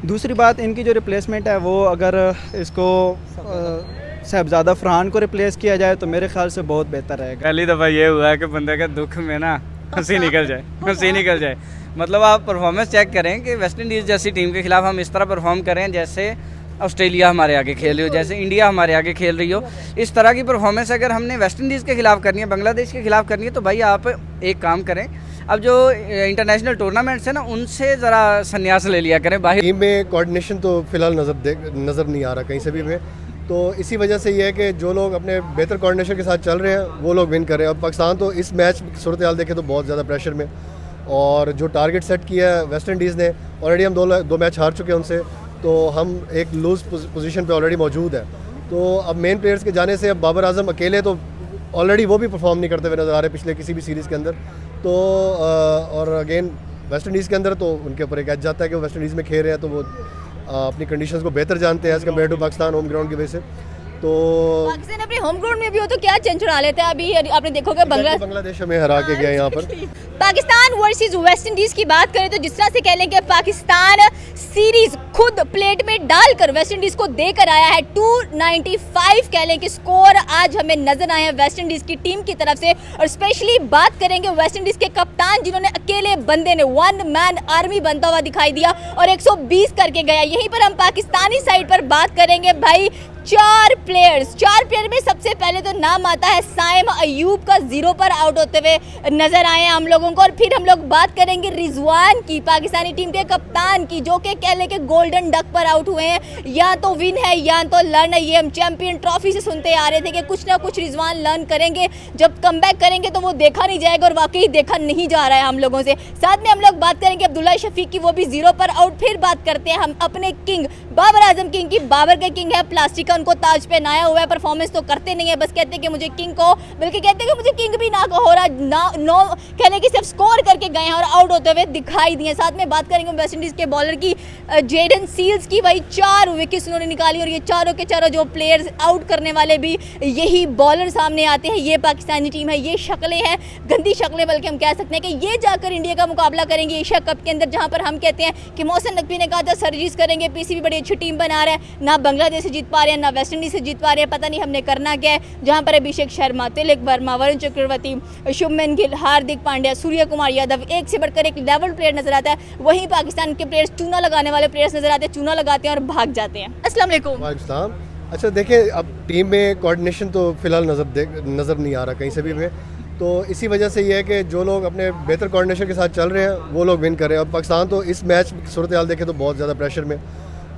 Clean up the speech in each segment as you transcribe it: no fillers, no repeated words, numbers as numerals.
दूसरी बात, इनकी जो रिप्लेसमेंट है वो अगर इसको साहबज़ादा फरहान को रिप्लेस किया जाए तो मेरे ख्याल से बहुत बेहतर रहेगा। पहली दफ़ा ये हुआ है कि बंदे के दुख में ना हंसी निकल जाए, हंसी निकल जाए। मतलब आप परफॉर्मेंस चेक करें कि वेस्ट इंडीज़ जैसी टीम के खिलाफ हम इस तरह परफॉर्म करें जैसे ऑस्ट्रेलिया हमारे आगे खेल रही हो, जैसे इंडिया हमारे आगे खेल रही हो। इस तरह की परफॉर्मेंस अगर हमने वेस्ट इंडीज़ के खिलाफ करनी है, बांग्लादेश के खिलाफ करनी है, तो भाई आप एक काम करें, अब जो इंटरनेशनल टूर्नामेंट्स है ना उनसे ज़रा संन्यास ले लिया करें। बाहर टीम में कोऑर्डिनेशन तो फिलहाल नज़र नहीं आ रहा कहीं से भी हमें। तो इसी वजह से ये है कि जो लोग अपने बेहतर कोऑर्डिनेशन के साथ चल रहे हैं वो लोग विन कर रहे हैं। अब पाकिस्तान तो इस मैच की सूरत हाल देखें तो बहुत ज़्यादा प्रेशर में, और जो टारगेट सेट किया है वेस्ट इंडीज़ ने, ऑलरेडी हम दो मैच हार चुके हैं उनसे, तो हम एक लूज़ पोजीशन पे ऑलरेडी मौजूद है। तो अब मेन प्लेयर्स के जाने से अब बाबर आजम अकेले तो ऑलरेडी वो भी परफॉर्म नहीं करते हुए नज़र आ रहे पिछले किसी भी सीरीज़ के अंदर। तो और अगेन वेस्ट इंडीज़ के अंदर तो उनके ऊपर एक एज जाता है कि वो वेस्ट इंडीज़ में खेल रहे हैं, तो वो अपनी कंडीशंस को बेहतर जानते हैं as compared to Pakistan home ground की वजह से। तो पाकिस्तान अपने होम ग्राउंड में भी हो तो क्या चेंज चढ़ा लेते हैं। अभी आपने देखोगे बांग्लादेश हमें हरा के गया यहाँ पर। पाकिस्तान वर्सेस वेस्ट इंडीज की बात करें तो जिस तरह से कह लें कि पाकिस्तान सीरीज खुद प्लेट में डालकर वेस्ट इंडीज को देकर आया है। 295 कह लें कि स्कोर आज हमें नजर आए हैं वेस्ट इंडीज की टीम की तरफ से। और स्पेशली बात करेंगे वेस्ट इंडीज के कप्तान जिन्होंने अकेले बंदे ने वन मैन आर्मी बनता हुआ दिखाई दिया और 120 करके गया। यहीं पर हम पाकिस्तानी साइड पर बात करेंगे भाई, चार प्लेयर में सबसे पहले तो नाम आता है साइम अयूब का, 0 पर आउट होते हुए नजर आए हैं हम लोगों को। और फिर हम लोग बात करेंगे रिजवान की, पाकिस्तानी टीम के कप्तान की, जो कि कह लें कि गोल्डन डक पर आउट हुए हैं। या तो विन है या तो लर्न है, ये हम चैंपियन ट्रॉफी से सुनते आ रहे थे कि कुछ ना कुछ रिजवान लर्न करेंगे, जब कमबैक करेंगे तो वो देखा नहीं जाएगा, और वाकई देखा नहीं जा रहा है हम लोगों से। साथ में हम लोग बात करेंगे अब्दुल्ला शफीक की, वो भी 0 पर आउट। फिर बात करते हैं हम अपने किंग बाबर आजम किंग की। बाबर के किंग है, प्लास्टिक उनको ताज पहनाया हुआ है, परफॉर्मेंस तो करते नहीं है, बस कहते हैं कि मुझे किंग को, बल्कि कहते हैं कि मुझे किंग भी ना हो रहा ना, नो कहने की सिर्फ स्कोर करके गए हैं और आउट होते हुए दिखाई दिए। साथ में बात करेंगे वेस्ट इंडीज के बॉलर की, जेडन सील्स की। भाई 4 विकेट्स उन्होंने निकाली, और ये चारों के चारों जो प्लेयर्स आउट करने वाले भी यही बॉलर सामने आते हैं। ये पाकिस्तानी टीम है, ये शक्लें हैं, गंदी शक्लें, बल्कि हम कह सकते हैं कि ये जाकर इंडिया का मुकाबला करेंगे एशिया कप के अंदर, जहां पर हम कहते हैं कि मोहसिन नकवी ने कहा था सर्जिस करेंगे, पीसीबी बड़ी अच्छी टीम बना रहा है, ना बांग्लादेश से जीत पा रहे हैं ना वेस्ट इंडीज से जीत पा रहे हैं, पता नहीं हमने करना क्या है। जहां पर अभिषेक शर्मा, तिलक वर्मा, वरुण चक्रवर्ती, शुभमन गिल, हार्दिक पांड्या, सूर्य कुमार यादव, एक से बढ़कर एक लेवल प्लेयर नजर आता है। वहीं पाकिस्तान के प्लेयर्स चूना लगाने वाले प्लेयर्स नजर आते हैं, चूना लगाते हैं और भाग जाते हैं। अस्सलाम वालेकुम। वालेकुम। अच्छा देखिए, अब टीम में कोऑर्डिनेशन तो फिलहाल नज़र नहीं आ रहा कहीं से भी हमें। तो इसी वजह से ये है कि जो लोग अपने बेहतर कोऑर्डिनेशन के साथ चल रहे हैं वो लोग विन कर रहे हैं। अब पाकिस्तान तो इस मैच की सूरत हाल देखें तो बहुत ज़्यादा प्रेशर में,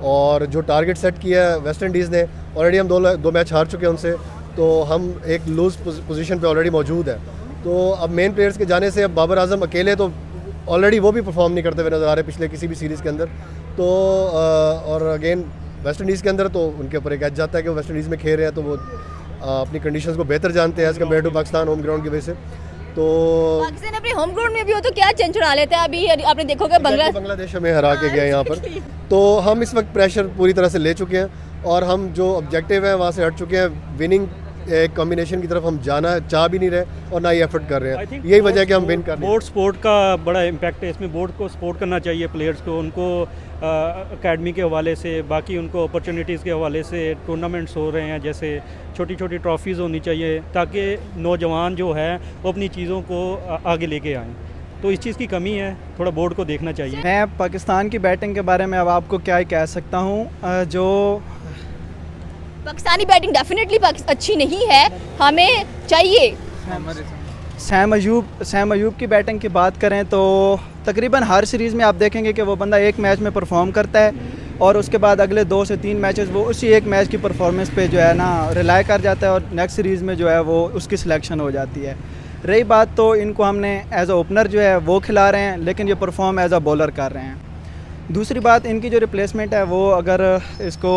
और जो टारगेट सेट किया है वेस्ट इंडीज़ ने, ऑलरेडी हम दो मैच हार चुके हैं उनसे, तो हम एक लूज़ पोजीशन पे ऑलरेडी मौजूद है। तो अब मेन प्लेयर्स के जाने से अब बाबर आजम अकेले तो ऑलरेडी वो भी परफॉर्म नहीं करते हुए नज़र आ रहे पिछले किसी भी सीरीज़ के अंदर। तो और अगेन वेस्ट इंडीज़ के अंदर तो उनके ऊपर एक एज जाता है कि वो वेस्ट इंडीज़ में खेल रहे हैं, तो वो अपनी कंडीशंस को बेहतर जानते हैं as compared to Pakistan home ground की वजह से। तो पाकिस्तान अपने होम ग्राउंड में भी हो तो क्या चेंज चढ़ा लेते हैं। अभी आपने देखोगे बांग्लादेश हमें हरा के गया यहाँ पर। तो हम इस वक्त प्रेशर पूरी तरह से ले चुके हैं, और हम जो ऑब्जेक्टिव है वहाँ से हट चुके हैं। विनिंग एक कॉम्बिनेशन की तरफ हम जाना चाह भी नहीं रहे और ना ही एफर्ट कर रहे हैं। यही वजह है कि हम विन कर रहे हैं। बोर्ड स्पोर्ट का बड़ा इम्पैक्ट है इसमें। बोर्ड को सपोर्ट करना चाहिए प्लेयर्स को, उनको एकेडमी के हवाले से, बाकी उनको अपॉर्चुनिटीज़ के हवाले से टूर्नामेंट्स हो रहे हैं, जैसे छोटी छोटी ट्रॉफीज़ होनी चाहिए ताकि नौजवान जो है वो अपनी चीज़ों को आगे लेके आएँ। तो इस चीज़ की कमी है, थोड़ा बोर्ड को देखना चाहिए। मैं पाकिस्तान की बैटिंग के बारे में अब आपको क्या ही कह सकता हूँ। जो पाकिस्तानी बैटिंग डेफिनेटली अच्छी नहीं है, हमें चाहिए। सैम अयूब की बैटिंग की बात करें तो तकरीबन हर सीरीज़ में आप देखेंगे कि वो बंदा एक मैच में परफॉर्म करता है, और उसके बाद अगले 2 से 3 मैचेस वो उसी एक मैच की परफॉर्मेंस पे जो है ना रिलाई कर जाता है, और नेक्स्ट सीरीज़ में जो है वो उसकी सिलेक्शन हो जाती है। रही बात तो इनको हमने एज अ ओपनर जो है वो खिला रहे हैं, लेकिन ये परफॉर्म एज अ बॉलर कर रहे हैं। दूसरी बात, इनकी जो रिप्लेसमेंट है वो अगर इसको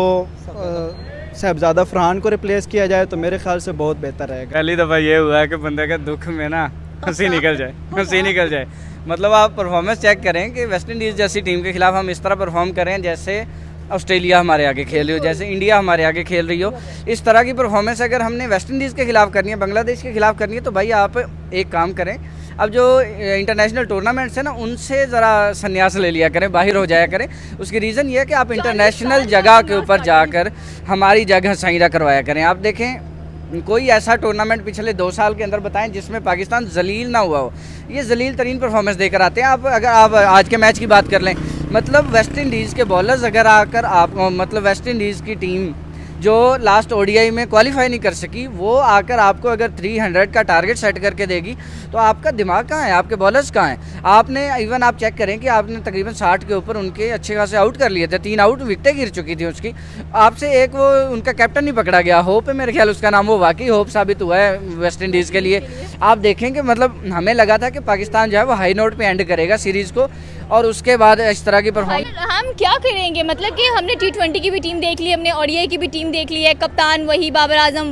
साहबज़ादा फरहान को रिप्लेस किया जाए तो मेरे ख्याल से बहुत बेहतर रहेगा। पहली दफ़ा ये हुआ है कि बंदे के दुख में ना हंसी निकल जाए, हंसी निकल जाए। मतलब आप परफॉर्मेंस चेक करें कि वेस्ट इंडीज़ जैसी टीम के खिलाफ हम इस तरह परफॉर्म करें जैसे ऑस्ट्रेलिया हमारे आगे खेल रही हो, जैसे इंडिया हमारे आगे खेल रही हो। इस तरह की परफॉर्मेंस अगर हमने वेस्ट इंडीज़ के खिलाफ करनी है, बांग्लादेश के खिलाफ करनी है, तो भाई आप एक काम करें, अब जो इंटरनेशनल टूर्नामेंट्स हैं ना, उनसे ज़रा संन्यास ले लिया करें, बाहर हो जाया करें। उसकी रीज़न ये है कि आप इंटरनेशनल जगह के ऊपर जाकर हमारी जगह सहीरा करवाया करें। आप देखें, कोई ऐसा टूर्नामेंट पिछले 2 साल के अंदर बताएं जिसमें पाकिस्तान जलील ना हुआ हो। ये जलील तरीन परफॉर्मेंस देकर आते हैं। आप अगर आप आज के मैच की बात कर लें, मतलब वेस्ट इंडीज़ के बॉलर्स अगर आकर आप मतलब वेस्ट इंडीज़ की टीम जो लास्ट ओडीआई में क्वालिफाई नहीं कर सकी, वो आकर आपको अगर 300 का टारगेट सेट करके देगी तो आपका दिमाग कहाँ है, आपके बॉलर्स कहाँ हैं? आपने इवन आप चेक करें कि आपने तकरीबन 60 के ऊपर उनके अच्छे खासे आउट कर लिए थे, 3 आउट, विकटें गिर चुकी थी उसकी। आपसे एक वो उनका कैप्टन नहीं पकड़ा गया, होप है मेरे ख्याल उसका नाम, वो वाकई होप साबित हुआ है वेस्ट इंडीज़ के लिए। आप देखें कि मतलब हमें लगा था कि पाकिस्तान जो है वो हाई नोट पर एंड करेगा सीरीज़ को, और उसके बाद इस तरह की परफॉर्मेंस। हम क्या करेंगे, मतलब कि हमने T20 की भी टीम देख ली, हमने ओडीआई की भी टीम देख ली है, कप्तान वही बाबर आजम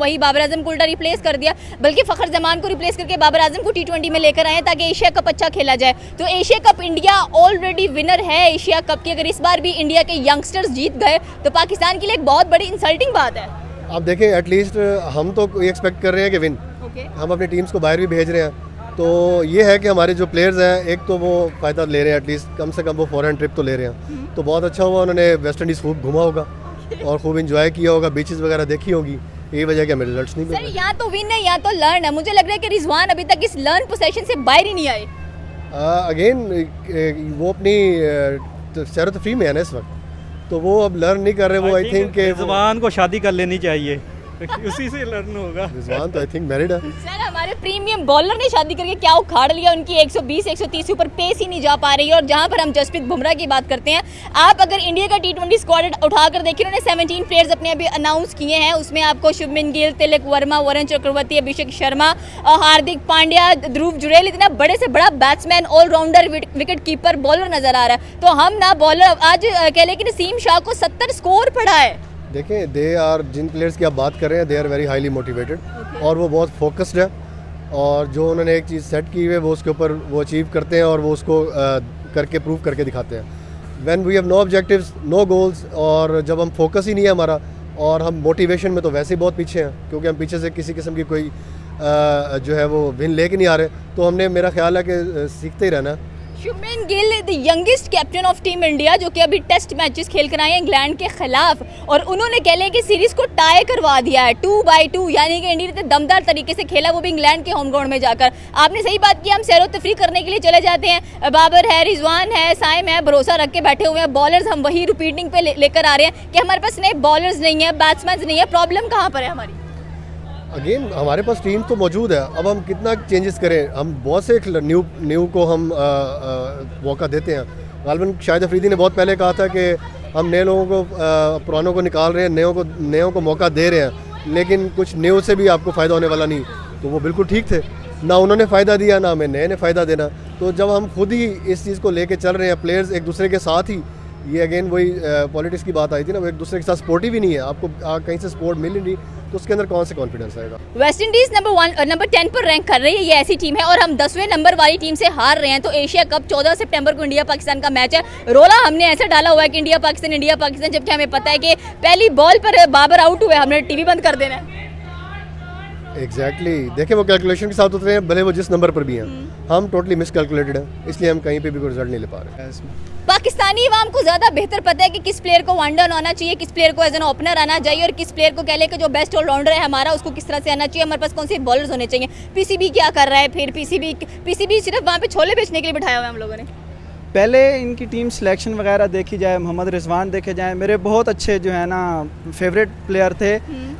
को उल्टा रिप्लेस कर दिया, बल्कि फ़खर जमान को रिप्लेस करके बाबर आजम को T20 में लेकर आए हैं ताकि एशिया कप अच्छा खेला जाए। तो Asia cup India already winner है एशिया कप की। अगर इस बार भी इंडिया के यंगस्टर्स जीत गए तो पाकिस्तान के लिए एक बहुत बड़ी इंसल्टिंग बात है। आप देखें, एटलीस्ट हम तो एक्सपेक्ट कर रहे हैं कि विन, हम अपनी टीम्स को बाहर भी भेज रहे हैं। तो ये है कि हमारे जो प्लेयर्स हैं, एक तो वो फ़ायदा ले रहे हैं, एटलीस्ट कम से कम वो फॉरेन ट्रिप तो ले रहे हैं। तो बहुत अच्छा हुआ, उन्होंने वेस्ट इंडीज़ खूब घुमा होगा और खूब इंजॉय किया होगा, बीचेस वगैरह देखी होगी। यही वजह कि हमें रिजल्ट्स नहीं मिल सर, या तो विन है या तो लर्न है। मुझे लग रहा है कि रिजवान अभी तक इस लर्न पोजीशन से बाहर ही नहीं आए। अगेन वो अपनी सैर तफरी में है ना इस वक्त, तो वो अब लर्न नहीं कर रहे। वो आई थिंक रिजवान को शादी कर लेनी चाहिए, उसी से लर्न होगा। रिजवान तो आई थिंक मैरिड है। सर, हमारे प्रीमियम बॉलर ने शादी करके क्या उखाड़ लिया, उनकी 120-130 ऊपर पेस ही नहीं जा पा रही है। और जहां पर हम जसप्रीत बुमराह की बात करते हैं, आप अगर इंडिया का T20 स्क्वाड उठाकर देखिए, उन्होंने 17 प्लेयर्स अपने अभी अनाउंस किए हैं। उसमें आपको शुभमन गिल, तिलक वर्मा, वरुण चक्रवर्ती, अभिषेक शर्मा, हार्दिक पांड्या, ध्रुव जुरेल, इतना बड़े से बड़ा batsman, allrounder, wicket keeper, bowler नजर आ रहा है। तो हम ना बॉलर आज कह लें कि नसीम शाह को 70 स्कोर पड़ा है। देखें, दे आर, जिन प्लेयर्स की आप बात कर रहे हैं, they are very highly motivated और वो बहुत फोकस्ड है, और जो उन्होंने एक चीज़ सेट की हुई है वो उसके ऊपर वो अचीव करते हैं और वो उसको करके प्रूव करके दिखाते हैं। When we have no objectives, no goals, और जब हम फोकस ही नहीं है हमारा, और हम मोटिवेशन में तो वैसे ही बहुत पीछे हैं क्योंकि हम पीछे से किसी किस्म की कोई जो है वो विन लेके नहीं आ रहे, तो हमने, मेरा ख्याल है कि सीखते ही रहना है। Shubman Gill the youngest captain of team India, जो कि अभी टेस्ट मैचेस खेल कर आए हैं इंग्लैंड के खिलाफ, और उन्होंने कह लें कि सीरीज को टाई करवा दिया है 2-2, यानी कि इंडिया ने दमदार तरीके से खेला, वो भी इंग्लैंड के होम ग्राउंड में जाकर। आपने सही बात की, हम सैरो तफरी करने के लिए चले जाते हैं, बाबर है, रिजवान है, साइम है, भरोसा रख के बैठे हुए हैं, बॉलर्स हम वही रिपीटिंग पे लेकर आ रहे हैं कि हमारे पास नए बॉलर्स नहीं है, बैट्समैन नहीं है। प्रॉब्लम कहाँ पर है हमारी? अगेन हमारे पास टीम तो मौजूद है, अब हम कितना चेंजेस करें। हम बहुत से न्यू को हम मौका देते हैं। गालिबन शाहिद अफरीदी ने बहुत पहले कहा था कि हम नए लोगों को पुरानों को निकाल रहे हैं, नयों को मौका दे रहे हैं, लेकिन कुछ न्यू से भी आपको फ़ायदा होने वाला नहीं। तो वो बिल्कुल ठीक थे, ना उन्होंने फ़ायदा दिया ना हमें नए ने फ़ायदा देना। तो जब हम खुद ही इस चीज़ को लेके चल रहे हैं, प्लेयर्स एक दूसरे के साथ ही, ये अगेन वही पॉलिटिक्स की बात आई थी ना, वो एक दूसरे के साथ स्पोर्टिव ही नहीं है, आपको कहीं से सपोर्ट मिल ही नहीं, तो उसके अंदर कौन से कॉन्फिडेंस आएगा। वेस्ट इंडीज नंबर 10 पर रैंक कर रही है, ये ऐसी टीम है, और हम 10वें नंबर वाली टीम से हार रहे हैं। तो एशिया कप 14 सितंबर को इंडिया पाकिस्तान का मैच है। रोला हमने ऐसा डाला हुआ है कि इंडिया पाकिस्तान, जबकि हमें पता है कि पहली बॉल पर बाबर आउट हुए, हमने टीवी बंद कर देना है। एग्जैक्टली देखिए, वो कैलकुलेशन के साथ उतरे हैं, भले वो जिस नंबर पर भी हैं। हम टोटली मिसकैलकुलेटेड हैं, इसलिए हम कहीं पे भी कोई रिजल्ट नहीं ले पा रहे हैं। पाकिस्तानी अवाम को ज़्यादा बेहतर पता है कि किस प्लेयर को वन डाउन आना चाहिए, किस प्लेयर को एज एन ओपनर आना चाहिए, और किस प्लेयर को कह ले कि जो बेस्ट ऑलराउंडर है हमारा, उसको किस तरह से आना चाहिए, हमारे पास कौन से बॉलर्स होने चाहिए। पीसीबी क्या कर रहा है फिर? पीसीबी सिर्फ वहाँ पे छोले बेचने के लिए बिठाया हुआ है हम लोगों ने। पहले इनकी टीम सिलेक्शन वगैरह देखी जाए, मोहम्मद रिजवान देखे जाए, मेरे बहुत अच्छे जो है ना फेवरेट प्लेयर थे,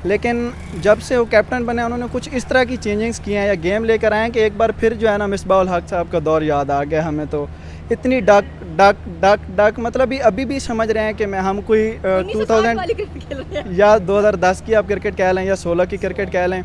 लेकिन जब से वो कैप्टन बने उन्होंने कुछ इस तरह की चेंजिंग्स किए हैं या गेम लेकर आए हैं कि एक बार फिर जो है ना मिसबाह उल हक साहब का दौर याद आ गया हमें। तो इतनी डक मतलब अभी भी समझ रहे हैं कि हम कोई 2000 या 2010 की आप क्रिकेट कह लें या 16 की क्रिकेट कह लें,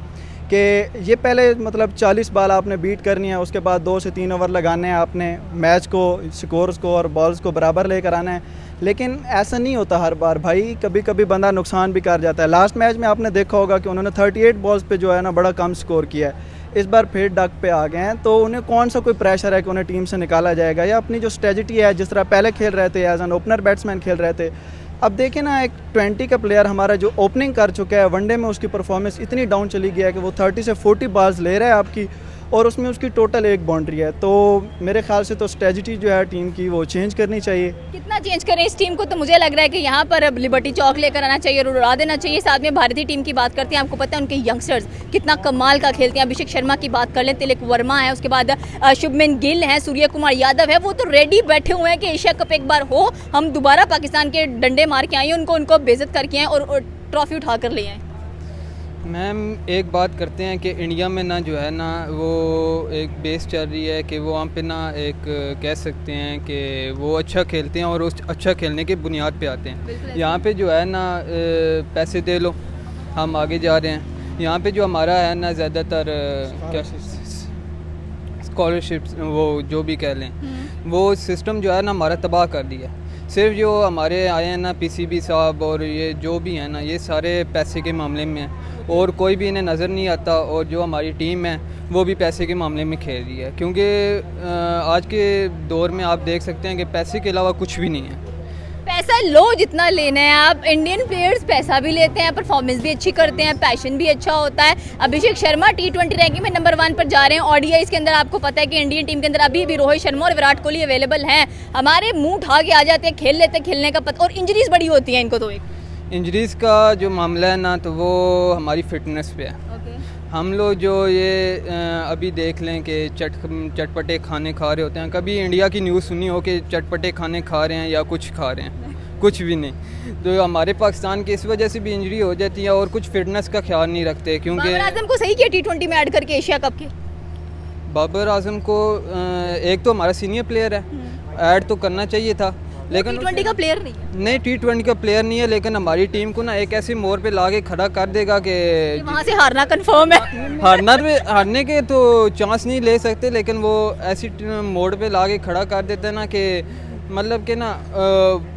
कि ये पहले मतलब 40 बॉल आपने बीट करनी है, उसके बाद 2 से 3 ओवर लगाने हैं आपने, मैच को, स्कोर्स को और बॉल्स को बराबर लेकर आना है। लेकिन ऐसा नहीं होता हर बार भाई, कभी कभी बंदा नुकसान भी कर जाता है। लास्ट मैच में आपने देखा होगा कि उन्होंने 38 बॉल्स पे जो है ना बड़ा कम स्कोर किया है। इस बार फिर डक पे आ गए हैं, तो उन्हें कौन सा कोई प्रेशर है कि उन्हें टीम से निकाला जाएगा, या अपनी जो स्ट्रेटजी है, जिस तरह पहले खेल रहे थे एज एन ओपनर बैट्समैन खेल रहे थे। अब देखें ना, एक 20 का प्लेयर हमारा जो ओपनिंग कर चुका है, वनडे में उसकी परफॉर्मेंस इतनी डाउन चली गई है कि वो 30 से 40 बॉल्स ले रहा है आपकी, और उसमें उसकी टोटल एक बाउंड्री है। तो मेरे ख्याल से तो स्ट्रेटजी जो है टीम की वो चेंज करनी चाहिए। कितना चेंज करें इस टीम को, तो मुझे लग रहा है कि यहाँ पर अब लिबर्टी चौक लेकर आना चाहिए और उड़ा देना चाहिए। साथ में भारतीय टीम की बात करते हैं, आपको पता है उनके यंगस्टर्स कितना कमाल का खेलते हैं। अभिषेक शर्मा की बात कर लें, तिलक वर्मा है, उसके बाद शुभमन गिल है, सूर्य कुमार यादव है, वो तो रेडी बैठे हुए हैं कि एशिया कप एक बार हो, हम दोबारा पाकिस्तान के डंडे मार के आए, उनको बेइज्जत करके आए और ट्रॉफी उठा कर ले आए। मैम एक बात करते हैं कि इंडिया में ना जो है ना वो एक बेस चल रही है कि वो वहाँ पे ना एक कह सकते हैं कि वो अच्छा खेलते हैं और उस अच्छा खेलने की बुनियाद पे आते हैं। यहाँ पे जो है ना पैसे दे लो हम आगे जा रहे हैं। यहाँ पे जो हमारा है ना ज़्यादातर क्या स्कॉलरशिप्स वो जो भी कह लें वो सिस्टम जो है ना हमारा तबाह कर दिया। सिर्फ जो हमारे आए हैं ना पीसीबी साहब और ये जो भी हैं ना ये सारे पैसे के मामले में हैं और कोई भी इन्हें नज़र नहीं आता। और जो हमारी टीम है वो भी पैसे के मामले में खेल रही है, क्योंकि आज के दौर में आप देख सकते हैं कि पैसे के अलावा कुछ भी नहीं है। पैसा लो जितना लेना है आप। इंडियन प्लेयर्स पैसा भी लेते हैं, परफॉर्मेंस भी अच्छी करते हैं, पैशन भी अच्छा होता है। अभिषेक शर्मा T20 रैंकिंग में नंबर 1 पर जा रहे हैं। ओडीआईज के अंदर आपको पता है कि इंडियन टीम के अंदर अभी भी रोहित शर्मा और विराट कोहली अवेलेबल हैं। हमारे मुंह उठा के आ जाते हैं, खेल लेते हैं, खेलने का पता, और इंजरीज बड़ी होती हैं इनको। तो एक इंजरीज़ का जो मामला है ना तो वो हमारी फ़िटनेस पे है। हम लोग जो ये अभी देख लें कि चटपटे खाने खा रहे होते हैं। कभी इंडिया की न्यूज़ सुनी हो कि चटपटे खाने खा रहे हैं या कुछ खा रहे हैं? कुछ भी नहीं। तो हमारे पाकिस्तान की इस वजह से भी इंजरी हो जाती है और कुछ फिटनेस का ख्याल नहीं रखते। क्योंकि बाबर आजम को सही किया T20 में ऐड करके एशिया कप के। बाबर आजम को एक तो हमारा सीनियर प्लेयर है, ऐड तो करना चाहिए था, लेकिन T20 का प्लेयर नहीं है। नहीं T20 का प्लेयर नहीं है, लेकिन हमारी टीम को ना एक ऐसी मोड़ पे लाके खड़ा कर देगा कि वहाँ से हारना कंफर्म है। हारने के तो चांस नहीं ले सकते, लेकिन वो ऐसी मोड़ पे लाके खड़ा कर देते हैं ना कि मतलब कि ना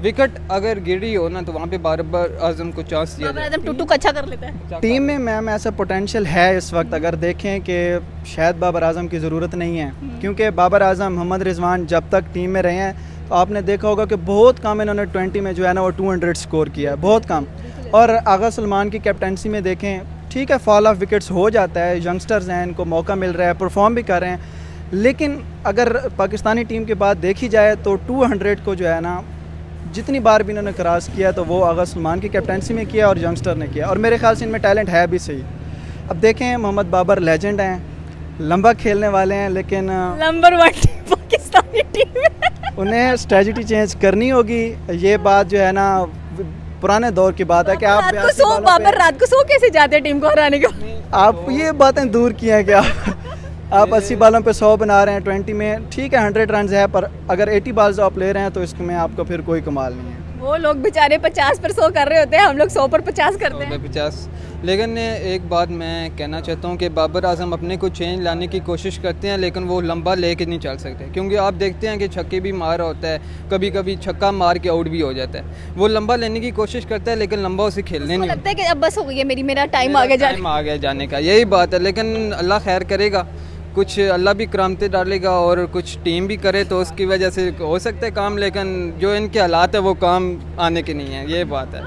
विकेट अगर गिरी हो ना तो वहाँ पे बाबर आजम को चांस दिया बाबर आजम टुटू अच्छा कर लेता है। टीम में मैम ऐसा पोटेंशियल है इस वक्त। अगर देखें कि शायद बाबर आजम की ज़रूरत नहीं है, क्योंकि बाबर आजम, मोहम्मद रिजवान जब तक टीम में रहे हैं तो आपने देखा होगा कि बहुत कम इन्होंने 20 में जो है ना वो 200 स्कोर किया है, बहुत कम। और आगा सलमान की कैप्टनसी में देखें, ठीक है फॉल ऑफ विकेट्स हो जाता है, यंगस्टर्स हैं, इनको मौका मिल रहा है, परफॉर्म भी कर रहे हैं, लेकिन अगर पाकिस्तानी टीम के बाद देखी जाए तो 200 को जो है ना जितनी बार भी इन्होंने क्रॉस किया तो वो आगा सलमान की कैप्टनसी में किया और यंगस्टर ने किया, और मेरे ख्याल से इनमें टैलेंट है भी सही। अब देखें मोहम्मद बाबर लेजेंड हैं, लंबा खेलने वाले हैं, लेकिन नंबर 1 पाकिस्तानी टीम में उन्हें स्ट्रेटजी चेंज करनी होगी। ये बात जो है ना पुराने दौर की बात है कि आप बाबर रात को सो कैसे जाते हैं टीम को हराने को। आप ये बातें दूर की हैं कि आप 80 बालों पे 100 बना रहे हैं 20 में, ठीक है 100 रन है, पर अगर 80 बाल्स आप ले रहे हैं तो इसमें आपको फिर कोई कमाल नहीं है। वो लोग बेचारे 50 पर 100 कर रहे होते हैं, हम लोग 100 पर 50 करते हैं। 50। लेकिन एक बात मैं कहना चाहता हूँ कि बाबर आजम अपने को चेंज लाने की कोशिश करते हैं, लेकिन वो लंबा लेके नहीं चल सकते, क्योंकि आप देखते हैं कि छक्के भी मार होता है, कभी कभी छक्का मार के आउट भी हो जाता है। वो लंबा लेने की कोशिश करता है लेकिन लंबा उसे खेलने नहीं लगता है कि अब बस हो गई है मेरा टाइम आ गया जाने का, यही बात है। लेकिन अल्लाह खैर करेगा, कुछ अल्लाह भी करामतें डालेगा और कुछ टीम भी करे तो उसकी वजह से हो सकता है काम, लेकिन जो इनके हालात है वो काम आने के नहीं है, ये बात है।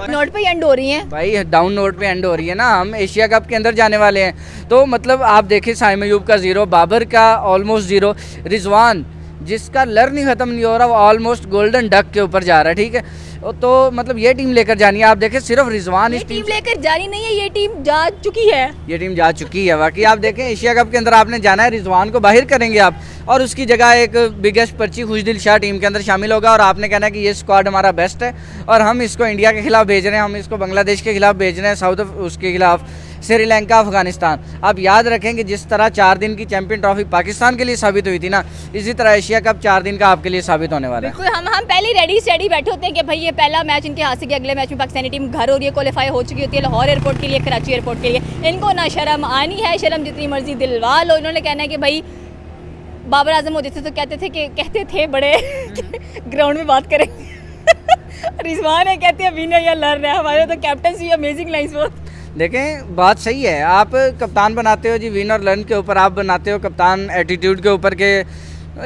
नोट पे एंड हो रही है भाई, डाउन नोट पे एंड हो रही है ना। हम एशिया कप के अंदर जाने वाले हैं, तो मतलब आप देखिए साइम अयूब का 0, बाबर का ऑलमोस्ट 0, रिजवान जिसका लर्न ही ख़त्म नहीं हो रहा वो ऑलमोस्ट गोल्डन डक के ऊपर जा रहा है, ठीक है। तो मतलब ये टीम लेकर जानी है। आप देखें सिर्फ रिजवान इस टीम लेकर जानी नहीं है, ये टीम जा चुकी है, ये टीम जा चुकी है बाकी। आप देखें एशिया कप के अंदर आपने जाना है, रिजवान को बाहर करेंगे आप और उसकी जगह एक बिगेस्ट पर्ची खुशदिल शाह टीम के अंदर शामिल होगा और आपने कहना है कि ये स्क्वाड हमारा बेस्ट है और हम इसको इंडिया के खिलाफ भेज रहे हैं, हम इसको बांग्लादेश के खिलाफ भेज रहे हैं, साउथ उसके खिलाफ श्रीलंका, अफगानिस्तान। आप याद रखें कि जिस तरह 4 दिन की चैंपियन ट्रॉफी पाकिस्तान के लिए साबित हुई थी ना, इसी तरह एशिया कप 4 दिन का आपके लिए साबित होने वाला है। बिल्कुल, हम पहले रेडी स्टेडी बैठे होते हैं कि भाई ये पहला मैच इनके हाथ से गया, अगले मैच में पाकिस्तानी टीम घर हो रही है, क्वालीफाई हो चुकी होती है लाहौर एयरपोर्ट के लिए, कराची एयरपोर्ट के लिए। इनको ना शर्म आनी है, शर्म जितनी मर्जी दिलवा लो। इन्होंने कहना है कि भाई बाबर आजम होते थे तो कहते थे बड़े ग्राउंड में बात करें रिजवान है कहते हैं विनर या लर्न है, हमारे तो कैप्टनसी अमेजिंग लाइन्स वो। देखें बात सही है, आप कप्तान बनाते हो जी विन और लर्न के ऊपर, आप बनाते हो कप्तान एटीट्यूड के ऊपर के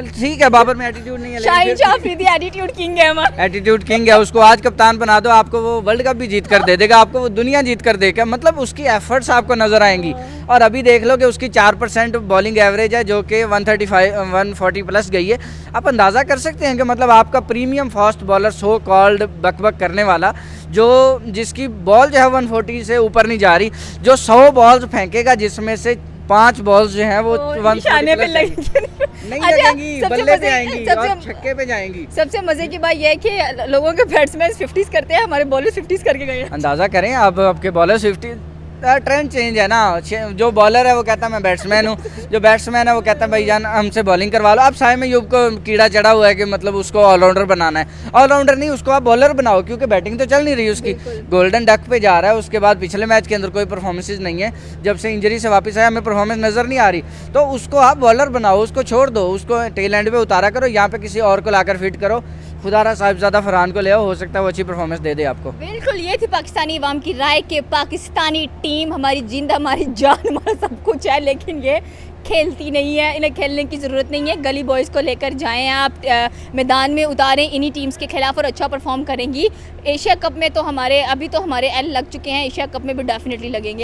ठीक है, बाबर में एटीट्यूड नहीं है, शाहिन शाह अफरीदी एटीट्यूड किंग है हमारा। एटीट्यूड किंग है, उसको आज कप्तान बना दो, आपको वो वर्ल्ड कप भी जीत कर दे देगा, आपको वो दुनिया जीत कर देगा, मतलब उसकी एफर्ट्स आपको नजर आएंगी। और अभी देख लो कि उसकी 4% बॉलिंग एवरेज है जो कि 140 प्लस गई है। आप अंदाज़ा कर सकते हैं कि मतलब आपका premium fast bowler so called बक करने वाला, जो जिसकी बॉल जो है 140 से ऊपर नहीं जा रही, जो 100 बॉल्स फेंकेगा जिसमें से 5 बॉल्स जो हैं वो 140 पे प्लस लगेंगे। नहीं अच्छा, लगेंगी, सबसे बल्ले पे मजे- आएंगी सबसे- और छक्के पे जाएंगी। सबसे मजे की बात यह है कि लोगों के बैट्समैन 50s करते हैं, हमारे बॉलर्स 50s करके गए हैं। अंदाज़ा करें अब आपके बॉलर 50 ट्रेंड चेंज है ना, जो बॉलर है वो कहता है मैं बैट्समैन हूँ, जो बैट्समैन है वो कहता है भाई जान हमसे बॉलिंग करवा लो। अब साइम अयूब को कीड़ा चढ़ा हुआ है कि मतलब उसको ऑलराउंडर बनाना है, ऑलराउंडर नहीं उसको आप बॉलर बनाओ, क्योंकि बैटिंग तो चल नहीं रही उसकी, गोल्डन डक पे जा रहा है। उसके बाद पिछले मैच के अंदर कोई परफॉर्मेंसेज नहीं है, जब से इंजरी से वापस आया हमें परफॉर्मेंस नज़र नहीं आ रही, तो उसको आप बॉलर बनाओ, उसको छोड़ दो, उसको टेल एंड पे उतारा करो, यहाँ पे किसी और को लाकर फिट करो, खुदारा साहिबजादा फरहान को ले आओ, हो सकता है वो अच्छी परफॉर्मेंस दे दे आपको। बिल्कुल, ये थी पाकिस्तानी अवाम की राय कि पाकिस्तानी टीम हमारी जिंद, हमारी जान, हमारा सब कुछ है, लेकिन ये खेलती नहीं है, इन्हें खेलने की ज़रूरत नहीं है। गली बॉयज़ को लेकर जाएं आप, मैदान में उतारें इन्हीं टीम्स के खिलाफ और अच्छा परफॉर्म करेंगी। एशिया कप में तो हमारे अभी तो हमारे एल लग चुके हैं, एशिया कप में भी डेफिनेटली लगेंगे।